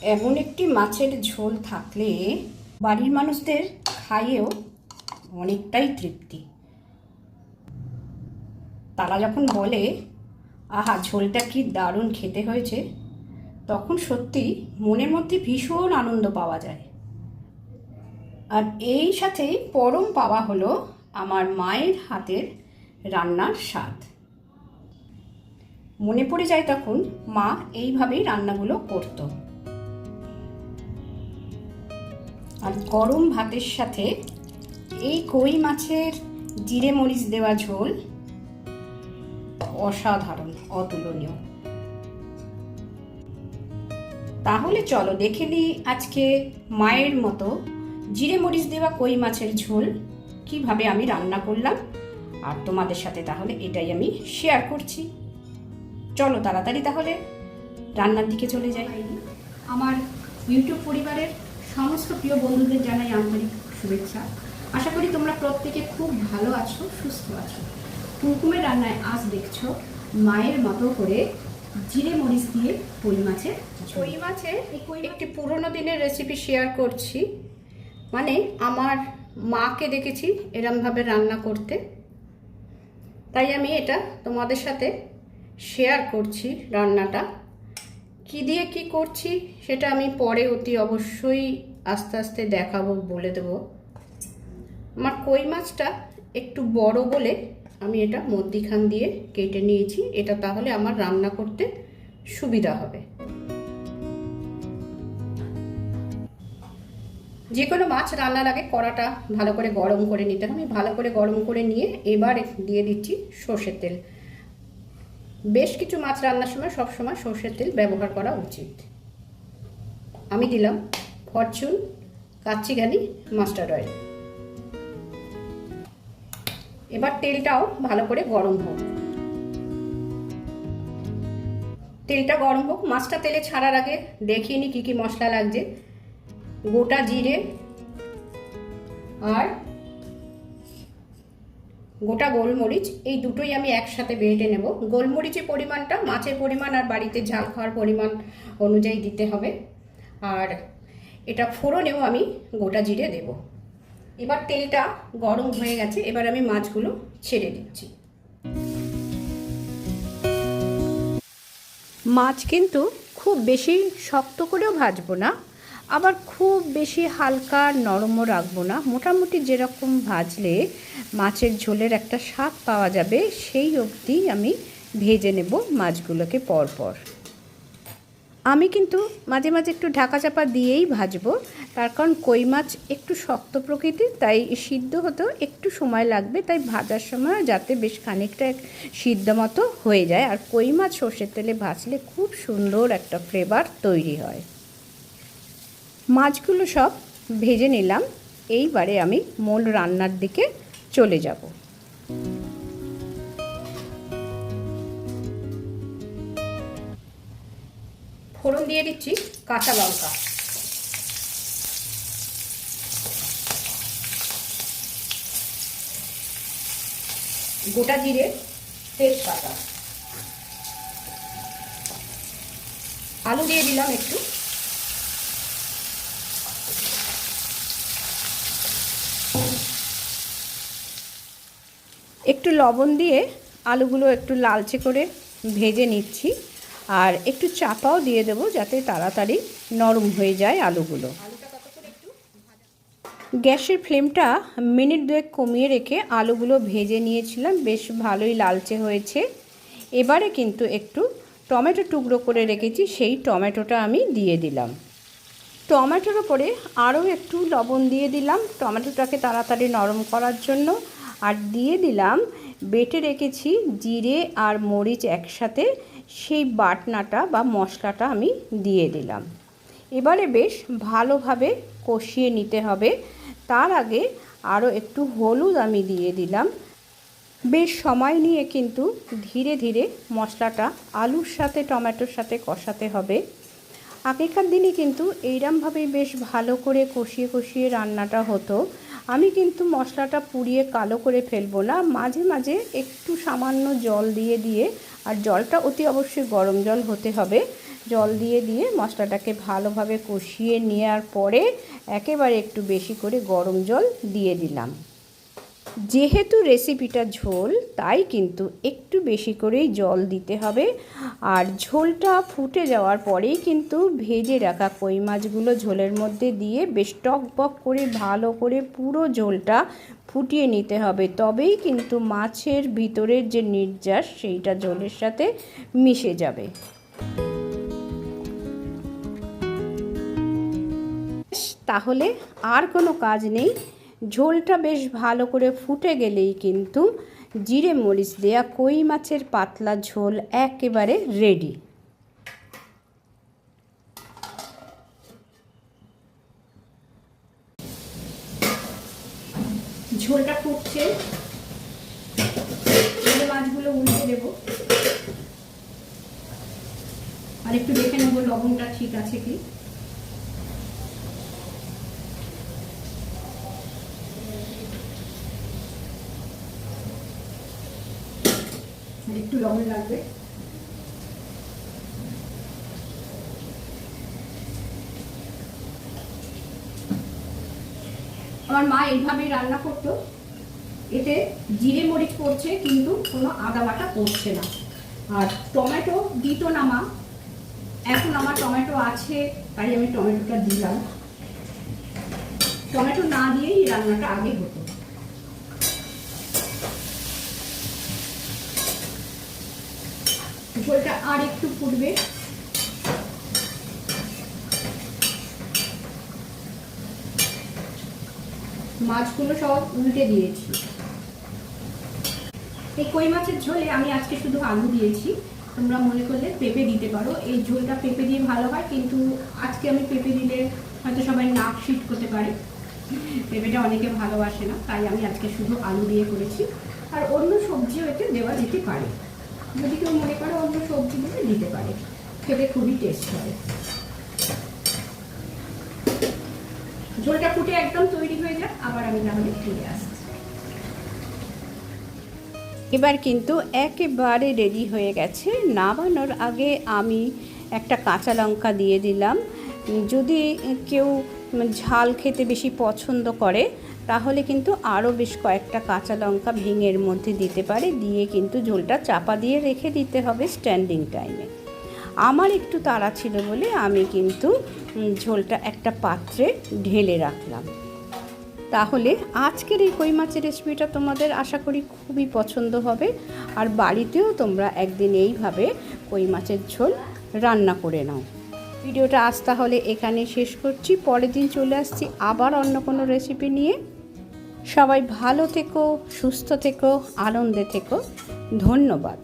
এমন একটি মাছের ঝোল থাকলে বাড়ির মানুষদের খাইয়েও অনেকটাই তৃপ্তি। তারা যখন বলে আহা ঝোলটা কি দারুণ খেতে হয়েছে, তখন সত্যি মনের মধ্যে ভীষণ আনন্দ পাওয়া যায়। আর এই সাথেই পরম পাওয়া হলো আমার মায়ের হাতের রান্নার স্বাদ। মনে পড়ে যায় তখন মা এইভাবেই রান্নাগুলো করতো। আর গরম ভাতের সাথে এই কই মাছের জিরে মরিচ দেওয়া ঝোল অসাধারণ, অতুলনীয়। তাহলে চলো দেখে নিই আজকে মায়ের মতো জিরে মরিচ দেওয়া কই মাছের ঝোল কিভাবে আমি রান্না করলাম, আর তোমাদের সাথে তাহলে এটাই আমি শেয়ার করছি। চলো তাড়াতাড়ি তাহলে রান্নার দিকে চলে যাই। আমার ইউটিউব পরিবারের সমস্ত প্রিয় বন্ধুদের জানাই আন্তরিক শুভেচ্ছা। আশা করি তোমরা প্রত্যেকে খুব ভালো আছো, সুস্থ আছো। কুমকুমের রান্নায় আজ দেখছো মায়ের মতো করে জিরে মরিচ দিয়ে কই মাছের একটি পুরনো দিনের রেসিপি শেয়ার করছি। মানে আমার মাকে দেখেছি এরমভাবে রান্না করতে, তাই আমি এটা তোমাদের সাথে শেয়ার করছি। রান্নাটা কি দিয়ে কি করছি সেটা আমি পরে অতি অবশ্যই আস্তে আস্তে দেখাবো, বলে দেবো। আমার কই মাছটা একটু বড় বলে আমি এটা মধ্যিখান দিয়ে কেটে নিয়েছি, এটা তাহলে আমার রান্না করতে সুবিধা হবে। যে কোনো মাছ রান্নার আগে কড়াটা ভালো করে গরম করে নিতে হবে। ভালো করে গরম করে নিয়ে এবার দিয়ে দিচ্ছি সর্ষের তেল। বেশ কিছু মাছ রান্নার সময় সবসময় সর্ষের তেল ব্যবহার করা উচিত। আমি দিলাম ফরচুন কাচ্চিঘানি মাস্টার্ড অয়েল। এবার তেলটাও ভালো করে গরম হোক। তেলটা গরম হোক, মাছটা তেলে ছাড়ার আগে দেখিয়ে নি কি কি মশলা লাগছে। গোটা জিরে আর গোটা গোলমরিচ, এই দুটোই আমি একসাথে বেটে নেব। গোলমরিচের পরিমাণটা মাছের পরিমাণ আর বাড়িতে ঝাল খাওয়ার পরিমাণ অনুযায়ী দিতে হবে। আর এটা ফোড়নেও আমি গোটা জিরে দেব। এবার তেলটা গরম হয়ে গেছে, এবার আমি মাছগুলো ছেড়ে দিচ্ছি। মাছ কিন্তু খুব বেশি শক্ত করেও ভাজবো না, আবার খুব বেশি হালকা নরমও রাখবো না। মোটামুটি যেরকম ভাজলে মাছের ঝোলের একটা স্বাদ পাওয়া যাবে সেই অবধি আমি ভেজে নেব মাছগুলোকে পরপর। আমি কিন্তু মাঝে মাঝে একটু ঢাকা চাপা দিয়েই ভাজবো, তার কারণ কই মাছ একটু শক্ত প্রকৃতির, তাই সিদ্ধ হতেও একটু সময় লাগবে। তাই ভাজার সময় যাতে বেশ খানিকটা সিদ্ধ মতো হয়ে যায়। আর কই মাছ সর্ষের তেলে ভাজলে খুব সুন্দর একটা ফ্লেভার তৈরি হয়। মাছগুলো সব ভেজে নিলাম, এইবারে আমি মূল রান্নার দিকে চলে যাব। ফোড়ন দিয়ে দিচ্ছি কাঁচা লঙ্কা, গোটা জিরে, তেজপাতা, আলু দিয়ে দিলাম একটু, একটু লবণ দিয়ে আলুগুলো একটু লালচে করে ভেজে নিচ্ছি। আর একটু চাপাও দিয়ে দেবো যাতে তাড়াতাড়ি নরম হয়ে যায় আলুগুলো। গ্যাসের ফ্লেমটা মিনিট দুয়েক কমিয়ে রেখে আলুগুলো ভেজে নিয়েছিলাম, বেশ ভালোই লালচে হয়েছে। এবারে কিন্তু একটু টমেটো টুকরো করে রেখেছি, সেই টমেটোটা আমি দিয়ে দিলাম। টমেটোর ওপরে আরও একটু লবণ দিয়ে দিলাম টমেটোটাকে তাড়াতাড়ি নরম করার জন্য। আর দিয়ে দিলাম বেটে রেখেছি জিরে আর মরিচ একসাথে, সেই বাটনাটা বা মশলাটা আমি দিয়ে দিলাম। এবারে বেশ ভালোভাবে কষিয়ে নিতে হবে। তার আগে আরও একটু হলুদ আমি দিয়ে দিলাম। বেশ সময় নিয়ে কিন্তু ধীরে ধীরে মশলাটা আলুর সাথে টমেটোর সাথে কষাতে হবে। আগেকার দিনে কিন্তু এইরমভাবেই বেশ ভালো করে কষিয়ে কষিয়ে রান্নাটা হতো। আমি কিন্তু মশলাটা পুড়িয়ে কালো করে ফেলবো না, মাঝে মাঝে একটু সামান্য জল দিয়ে দিয়ে, আর জলটা অতি অবশ্যই গরম জল হতে হবে, জল দিয়ে মশলাটাকে ভালোভাবে কষিয়ে নেওয়ার পরে একেবারে একটু বেশি করে গরম জল দিয়ে দিলাম। যেহেতু রেসিপিটা ঝোল, তাই কিন্তু একটু বেশি করেই জল দিতে হবে। আর ঝোলটা ফুটে যাওয়ার পরেই কিন্তু ভেজে রাখা কই মাছগুলো ঝোলের মধ্যে দিয়ে বেশ টকবক করে ভালো করে পুরো ঝোলটা ফুটিয়ে নিতে হবে। তবেই কিন্তু মাছের ভিতরের যে নির্যাস সেইটা ঝোলের সাথে মিশে যাবে। তাহলে আর কোনো কাজ নেই, ঝোলটা বেশ ভালো করে ফুটে গেলেই কিন্তু জিরে মরিচ দেয়া কই মাছের পাতলা ঝোল একেবারে রেডি। ঝোলটা ফুটছে, মাছগুলো উল্টে দেব আর একটু দেখে নেবো লবণটা ঠিক আছে কি। একটু লবণ লাগবে। আমার মা এইভাবেই রান্না করতো, এতে জিরে মরিচ পড়ছে কিন্তু কোনো আদা বাটা পড়ছে না। আর টমেটো দিত না মা, এখন আমার টমেটো আছে তাই আমি টমেটোটা দিলাম। টমেটো না দিয়েই রান্নাটা আগে হতো। ঝোলটা আর একটু ফুটবে। মাছগুলো সব উল্টে দিয়েছি। এই কই মাছের ঝোলে আমি আজকে শুধু আলু দিয়েছি, তোমরা মনে করলে পেঁপে দিতে পারো। এই ঝোলটা পেঁপে দিয়ে ভালো হয়, কিন্তু আজকে আমি পেঁপে দিলে হয়তো সবাই নাক শীত করতে পারে, পেঁপেটা অনেকে ভালোবাসে না, তাই আমি আজকে শুধু আলু দিয়ে করেছি। আর অন্য সবজিও এতে দেওয়া যেতে পারে, যদি কেউ মনে করে অন্য সবজি দিতে পারে, খেতে খুবই টেস্ট হবে। ঝোলটা ফুটে একদম তৈরি হয়ে যাক, আবার আমি তাহলে ফিরে আসছি। এবার কিন্তু একেবারে রেডি হয়ে গেছে। নামানোর আগে আমি একটা কাঁচা লঙ্কা দিয়ে দিলাম। যদি কেউ ঝাল খেতে বেশি পছন্দ করে তাহলে কিন্তু আরও বেশ কয়েকটা কাঁচা লঙ্কা ভেঙে এর মধ্যে দিতে পারে, দিয়ে কিন্তু ঝোলটা চাপা দিয়ে রেখে দিতে হবে স্ট্যান্ডিং টাইমে। আমার একটু তাড়া ছিল বলে আমি কিন্তু ঝোলটা একটা পাত্রে ঢেলে রাখলাম। তাহলে আজকের এই কই মাছের রেসিপিটা তোমাদের আশা করি খুবই পছন্দ হবে, আর বাড়িতেও তোমরা একদিন এইভাবে কই মাছের ঝোল রান্না করে নাও। ভিডিওটা আজ তাহলে এখানে শেষ করছি, পরের দিন চলে আসছি আবার অন্য কোনো রেসিপি নিয়ে। সবাই ভালো থেকো, সুস্থ থেকো, আনন্দে থেকো। ধন্যবাদ।